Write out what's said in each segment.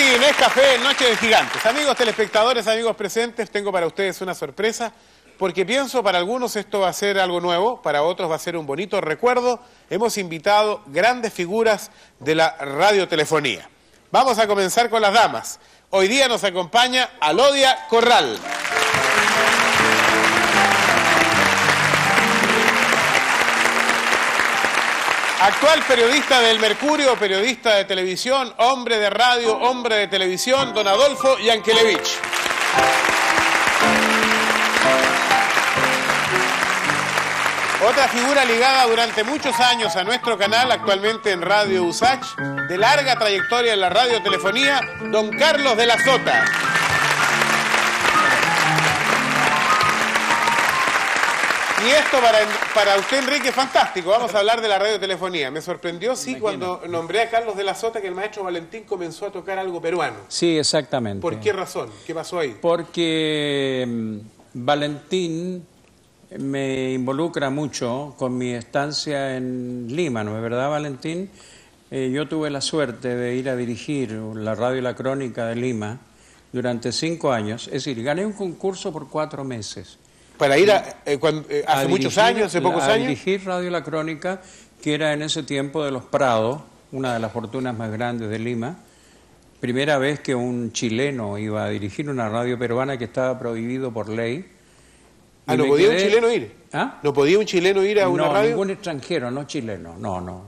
Valentín, es café, Noche de Gigantes. Amigos telespectadores, amigos presentes, tengo para ustedes una sorpresa, porque pienso para algunos esto va a ser algo nuevo, para otros va a ser un bonito recuerdo. Hemos invitado grandes figuras de la radiotelefonía. Vamos a comenzar con las damas. Hoy día nos acompaña Alodia Corral. Actual periodista del Mercurio, periodista de televisión, hombre de radio, hombre de televisión, don Adolfo Yankelevich. Otra figura ligada durante muchos años a nuestro canal, actualmente en Radio USACH, de larga trayectoria en la radiotelefonía, don Carlos de la Sota. Y esto para usted, Enrique, es fantástico. Vamos a hablar de la radiotelefonía. Me sorprendió, sí, cuando nombré a Carlos de la Sota, que el maestro Valentín comenzó a tocar algo peruano. Sí, exactamente. ¿Por qué razón? ¿Qué pasó ahí? Porque Valentín me involucra mucho con mi estancia en Lima, ¿no es verdad, Valentín? Yo tuve la suerte de ir a dirigir la radio La Crónica de Lima durante 5 años. Es decir, gané un concurso por 4 meses. Para ir hace muchos años, hace pocos años. A dirigir Radio La Crónica, que era en ese tiempo de los Prados, una de las fortunas más grandes de Lima. Primera vez que un chileno iba a dirigir una radio peruana que estaba prohibido por ley. ¿No podía un chileno ir? ¿Ah? ¿No podía un chileno ir a una radio? No, ningún extranjero, no chileno, no.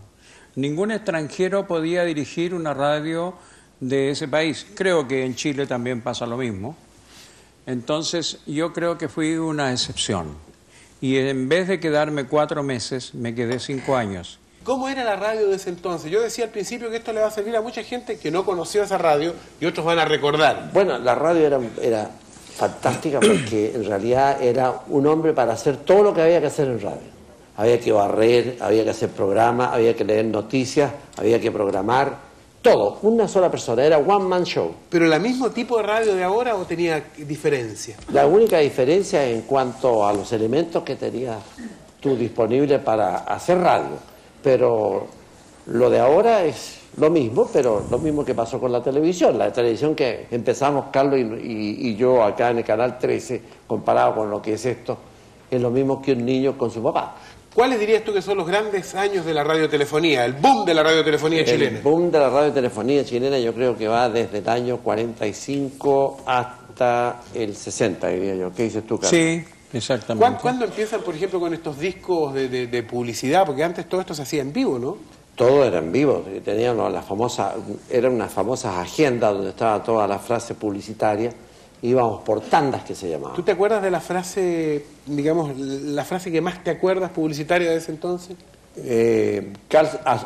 Ningún extranjero podía dirigir una radio de ese país. Creo que en Chile también pasa lo mismo. Entonces, yo creo que fui una excepción. Y en vez de quedarme 4 meses, me quedé 5 años. ¿Cómo era la radio de ese entonces? Yo decía al principio que esto le va a servir a mucha gente que no conoció esa radio y otros van a recordar. Bueno, la radio era fantástica porque en realidad era un hombre para hacer todo lo que había que hacer en radio. Había que barrer, había que hacer programas, había que leer noticias, había que programar. Todo, una sola persona, era one man show. ¿Pero el mismo tipo de radio de ahora o tenía diferencia? La única diferencia en cuanto a los elementos que tenías tú disponibles para hacer radio. Pero lo de ahora es lo mismo, pero lo mismo que pasó con la televisión. La televisión que empezamos Carlos y yo acá en el Canal 13, comparado con lo que es esto, es lo mismo que un niño con su papá. ¿Cuáles dirías tú que son los grandes años de la radiotelefonía, el boom de la radiotelefonía chilena? El boom de la radiotelefonía chilena yo creo que va desde el año 45 hasta el 60, diría yo. ¿Qué dices tú, Carlos? Sí, exactamente. ¿Cuándo empiezan, por ejemplo, con estos discos de publicidad? Porque antes todo esto se hacía en vivo, ¿no? Todo era en vivo. Teníamos eran unas famosas agendas donde estaba toda la frase publicitaria. Íbamos por tandas, que se llamaban. ¿Tú te acuerdas de la frase, digamos, la frase que más te acuerdas publicitaria de ese entonces?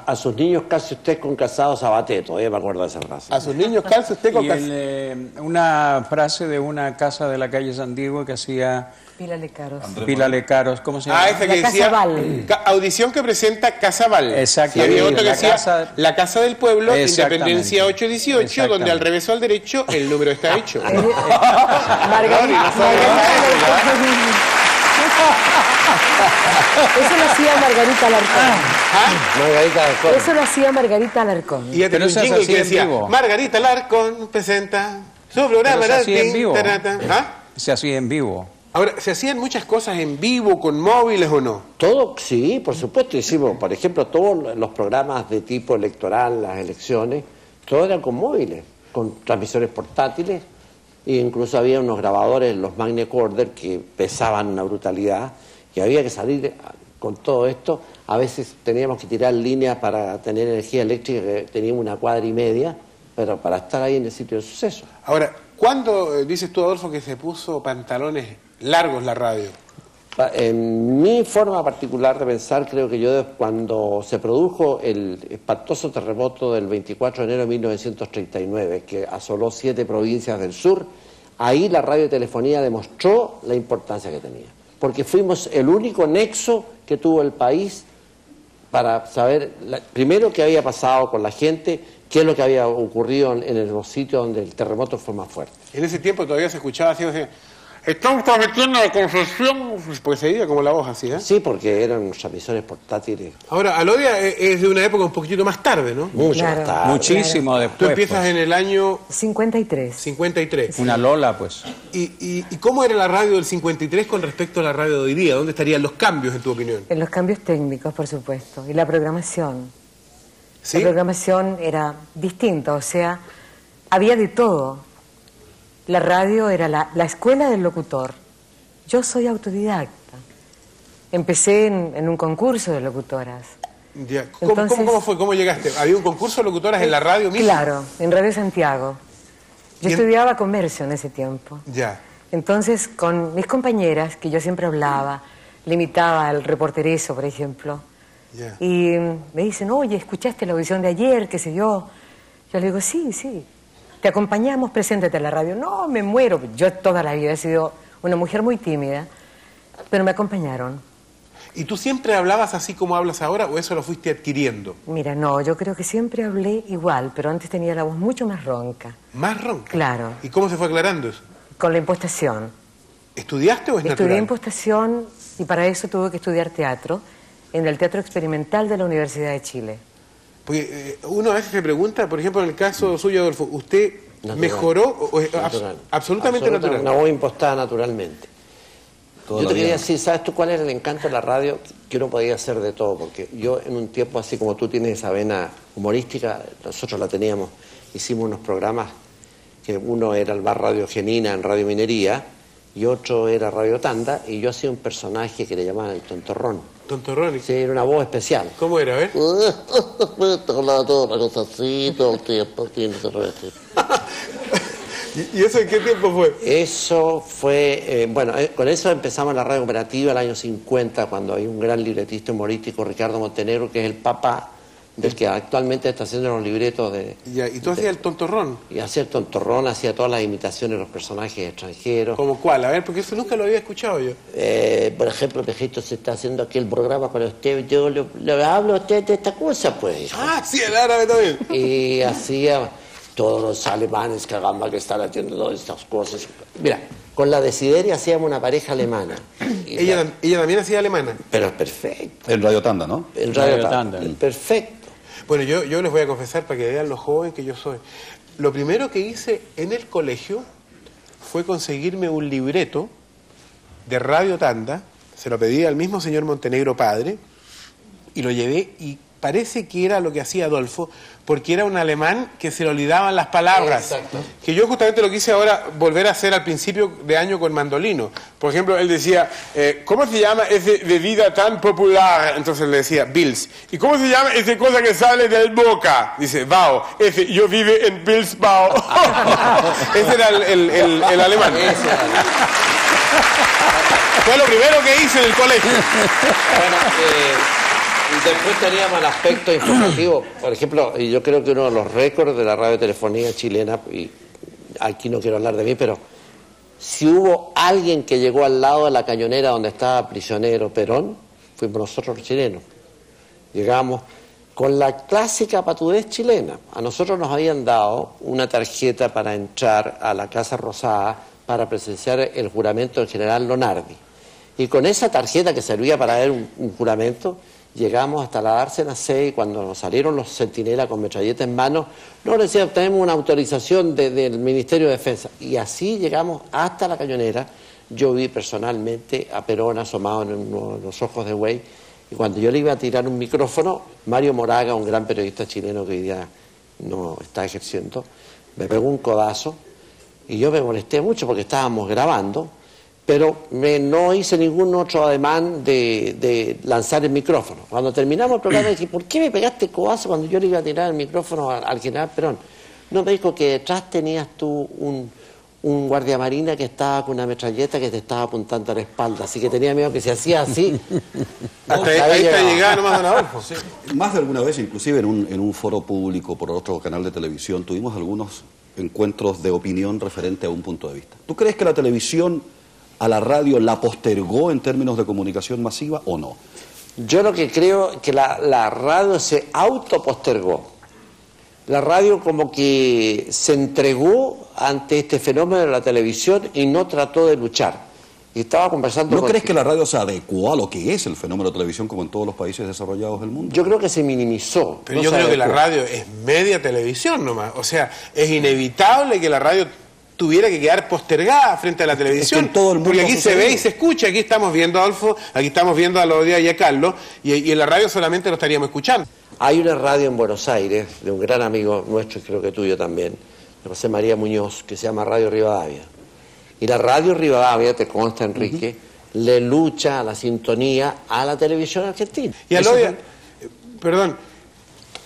A sus niños calce usted con calzado Sabaté, todavía me acuerdo de esa frase. A sus niños calce usted con calzado. Una frase de una casa de la calle San Diego que hacía... Pila Lecaros. Pila Lecaros, ¿cómo se llama? Ah, esa que decía, audición que presenta Casaval. Exacto. Y había otro que decía, la Casa del Pueblo, Independencia 818, donde al revés o al derecho el número está hecho. Margarita. Eso lo hacía Margarita Alarcón. Margarita Alarcón. Eso lo hacía Margarita Alarcón. Y tenía un jingle que decía, Margarita Alarcón presenta su programa. Se hacía en vivo. ¿Ah? Se hacía en vivo. Ahora, ¿se hacían muchas cosas en vivo, con móviles o no? Todo, sí, por supuesto. Hicimos, por ejemplo, todos los programas de tipo electoral, las elecciones, todo eran con móviles, con transmisores portátiles, e incluso había unos grabadores, los Magnecorder, que pesaban una brutalidad, y había que salir con todo esto. A veces teníamos que tirar líneas para tener energía eléctrica, que teníamos 1,5 cuadras, pero para estar ahí en el sitio del suceso. Ahora, ¿cuándo dices tú, Adolfo, que se puso pantalones largos la radio? En mi forma particular de pensar, creo que yo cuando se produjo el espantoso terremoto del 24 de enero de 1939, que asoló 7 provincias del sur, ahí la radiotelefonía demostró la importancia que tenía. Porque fuimos el único nexo que tuvo el país para saber, primero, qué había pasado con la gente, qué es lo que había ocurrido en los sitios donde el terremoto fue más fuerte. En ese tiempo todavía se escuchaba así, Estamos transmitiendo la Concepción, porque se veía como la voz así, ¿eh? Sí, porque eran transmisores portátiles. Ahora, Alodia es de una época un poquito más tarde, ¿no? Mucho Claro. más tarde. Muchísimo Tú después. empiezas pues. en el año 53. 53. Una Lola, pues. ¿Y cómo era la radio del 53 con respecto a la radio de hoy día? ¿Dónde estarían los cambios, en tu opinión? En los cambios técnicos, por supuesto. Y la programación. ¿Sí? La programación era distinta, o sea, había de todo. La radio era la escuela del locutor. Yo soy autodidacta. Empecé en un concurso de locutoras. Ya. Entonces- ¿Cómo fue? ¿Cómo llegaste? ¿Había un concurso de locutoras en la radio misma? Claro, en Radio Santiago. Yo Bien. estudiaba comercio en ese tiempo. Ya. Entonces, con mis compañeras, que yo siempre hablaba, le imitaba al reportereso, por ejemplo, Ya. y me dicen, oye, ¿escuchaste la audición de ayer? ¿Qué sé yo? Yo le digo, sí, sí. Te acompañamos, preséntate a la radio. No, me muero. Yo toda la vida he sido una mujer muy tímida, pero me acompañaron. ¿Y tú siempre hablabas así como hablas ahora o eso lo fuiste adquiriendo? Mira, no, yo creo que siempre hablé igual, pero antes tenía la voz mucho más ronca. Más ronca. Claro, ¿Y cómo se fue aclarando eso? con la impostación. ¿Estudiaste o es Estudié natural? impostación y para eso tuve que estudiar teatro en el Teatro Experimental de la Universidad de Chile. Porque uno a veces se pregunta, por ejemplo, en el caso suyo, Adolfo, ¿usted Natural. mejoró o es Natural. absolutamente natural? Una voz impostada naturalmente. Toda Yo la te quería vida. decir, ¿sabes tú cuál era el encanto de la radio? Que uno podía hacer de todo, porque yo en un tiempo, así como tú tienes esa vena humorística, nosotros la teníamos, hicimos unos programas que uno era el bar Radio Genina en Radio Minería y otro era Radio Tanda, y yo hacía un personaje que le llamaban el Tontorrón. Tontorroni. Sí, era una voz especial. ¿Cómo era? A ver. Hablaba todo una cosa así, todo el tiempo, ¿Y eso en qué tiempo fue? Eso fue, con eso empezamos la radio cooperativa el año 50, cuando hay un gran libretista humorístico, Ricardo Montenegro, que es el papá del que actualmente está haciendo los libretos de... Ya, ¿y tú hacías el tontorrón? Y hacía el Tontorrón, hacía todas las imitaciones de los personajes extranjeros. ¿Cómo cuál? A ver, porque eso nunca lo había escuchado yo. Por ejemplo, Pejito se está haciendo aquí el programa con usted, yo le hablo a usted de esta cosa, pues. Hijo. Ah, sí, el árabe también. Y hacía todos los alemanes caramba que están haciendo todas estas cosas. Mira, con la Desideria hacíamos una pareja alemana. Y Ella también hacía alemana. pero perfecto. En Radio Tanda, ¿no? El Radio radio Tanda. perfecto. Bueno, yo les voy a confesar para que vean lo joven que yo soy. Lo primero que hice en el colegio fue conseguirme un libreto de Radio Tanda, se lo pedí al mismo señor Montenegro padre, y lo llevé, y parece que era lo que hacía Adolfo, porque era un alemán que se le olvidaban las palabras. Exacto. Que yo justamente lo quise ahora volver a hacer al principio de año con Mandolino. Por ejemplo, él decía, ¿cómo se llama ese bebida tan popular? Entonces le decía, Bills. ¿Y cómo se llama esa cosa que sale del Boca? Dice, Bao. Ese, yo vive en Bilsbao. Ese era el alemán. Fue lo primero que hice en el colegio. Bueno, después teníamos el aspecto informativo. Por ejemplo, yo creo que uno de los récords de la radiotelefonía chilena, y aquí no quiero hablar de mí, pero si hubo alguien que llegó al lado de la cañonera donde estaba prisionero Perón, fuimos nosotros los chilenos. Llegamos con la clásica patudez chilena. A nosotros nos habían dado una tarjeta para entrar a la Casa Rosada para presenciar el juramento del general Lonardi. Y con esa tarjeta que servía para ver un juramento, llegamos hasta la dársena 6, cuando nos salieron los centinelas con metralleta en mano, nos decían, tenemos una autorización del Ministerio de Defensa. Y así llegamos hasta la cañonera. Yo vi personalmente a Perón asomado en los ojos de Güey, y cuando yo le iba a tirar un micrófono, Mario Moraga, un gran periodista chileno que hoy día no está ejerciendo, me pegó un codazo, y yo me molesté mucho porque estábamos grabando, pero no hice ningún otro ademán de lanzar el micrófono. Cuando terminamos el programa dije, ¿por qué me pegaste codazo cuando yo le iba a tirar el micrófono al general Perón? No, me dijo que detrás tenías tú un guardiamarina que estaba con una metralleta que te estaba apuntando a la espalda, así que tenía miedo que se hacía así. Hasta ahí está llegado nomás don Adolfo. Sí. Más de alguna vez, inclusive en un foro público por otro canal de televisión, tuvimos algunos encuentros de opinión referente a un punto de vista. ¿Tú crees que la televisión a la radio la postergó en términos de comunicación masiva o no? Yo lo que creo es que la radio se autopostergó. La radio como que se entregó ante este fenómeno de la televisión y no trató de luchar. Y estaba conversando ¿No crees que la radio se adecuó a lo que es el fenómeno de televisión como en todos los países desarrollados del mundo? Yo creo que se minimizó. Pero yo creo que la radio es media televisión nomás. O sea, es inevitable que la radio tuviera que quedar postergada frente a la televisión. Es que en todo el mundo porque aquí se sucede. ve y se escucha. Aquí estamos viendo a Adolfo, aquí estamos viendo a Lodia y a Carlos, y en la radio solamente lo estaríamos escuchando. Hay una radio en Buenos Aires, de un gran amigo nuestro, creo que tuyo también, José María Muñoz, que se llama Radio Rivadavia. Y la Radio Rivadavia, te consta, Enrique, le lucha a la sintonía a la televisión argentina. Y a Lodia, perdón,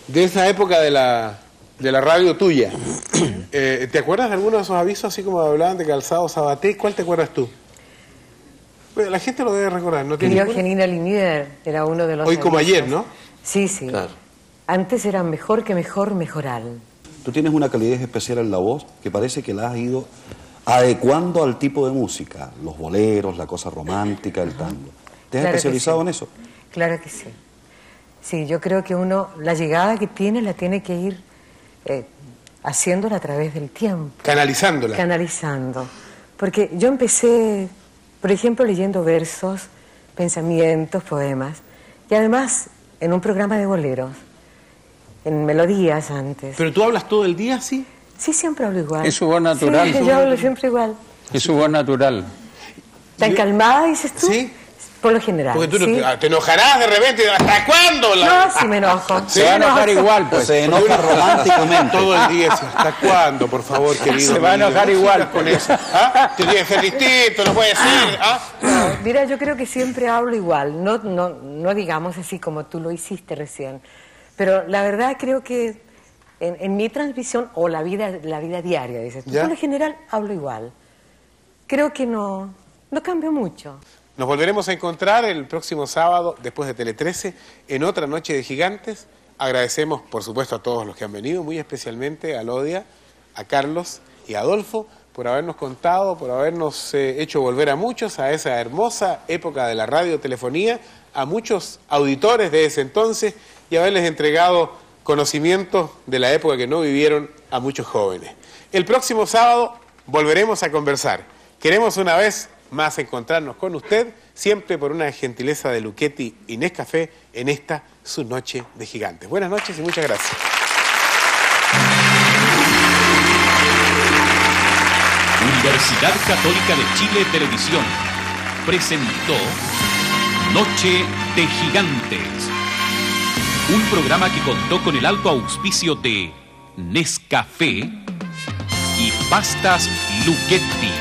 de esa época de la radio tuya, ¿te acuerdas de alguno de esos avisos así como hablaban de Calzado Sabaté? ¿Cuál te acuerdas tú? La gente lo debe recordar, ¿no? Quería Janina Linier, era uno de los Hoy como avisos. ayer, ¿no? Sí, sí. Claro. Antes era mejor que mejor, mejoral. Tú tienes una calidez especial en la voz que parece que la has ido adecuando al tipo de música, los boleros, la cosa romántica, el tango. ¿Te has Claro que especializado sí. en eso? Claro que sí. Sí, yo creo que uno, la llegada que tiene, la tiene que ir haciéndola a través del tiempo. Canalizándola. Canalizando. Porque yo empecé, por ejemplo, leyendo versos, pensamientos, poemas, y además en un programa de boleros, en melodías antes. ¿Pero tú hablas todo el día así? Sí, siempre hablo igual. Es su voz natural. Sí, yo hablo siempre igual. Es su voz natural. ¿Tan calmada, dices tú? Sí. Por lo general. Porque tú ¿sí? te enojarás de repente. ¿Hasta cuándo? No, sí me enojo. Se va a enojar igual, pues. Se enoja románticamente. Todo el día. ¿Hasta cuándo, por favor, querido? Se va a amigo? enojar No igual sigas con eso. ¿Ah? Te tiene que ser distinto, no puede ser. ¿Ah? No, mira, yo creo que siempre hablo igual. No digamos así como tú lo hiciste recién. Pero la verdad creo que en mi transmisión, o la vida diaria, dices tú, ¿Ya? por lo general hablo igual. Creo que no cambio mucho. Nos volveremos a encontrar el próximo sábado, después de Tele 13, en otra Noche de Gigantes. Agradecemos, por supuesto, a todos los que han venido, muy especialmente a Lodia, a Carlos y a Adolfo, por habernos contado, por habernos hecho volver a muchos a esa hermosa época de la radiotelefonía, a muchos auditores de ese entonces, y haberles entregado conocimientos de la época que no vivieron a muchos jóvenes. El próximo sábado volveremos a conversar. Queremos una vez más encontrarnos con usted, siempre por una gentileza de Luchetti y Nescafé, en esta su Noche de Gigantes. Buenas noches y muchas gracias. Universidad Católica de Chile Televisión presentó Noche de Gigantes, un programa que contó con el alto auspicio de Nescafé y Pastas Luchetti.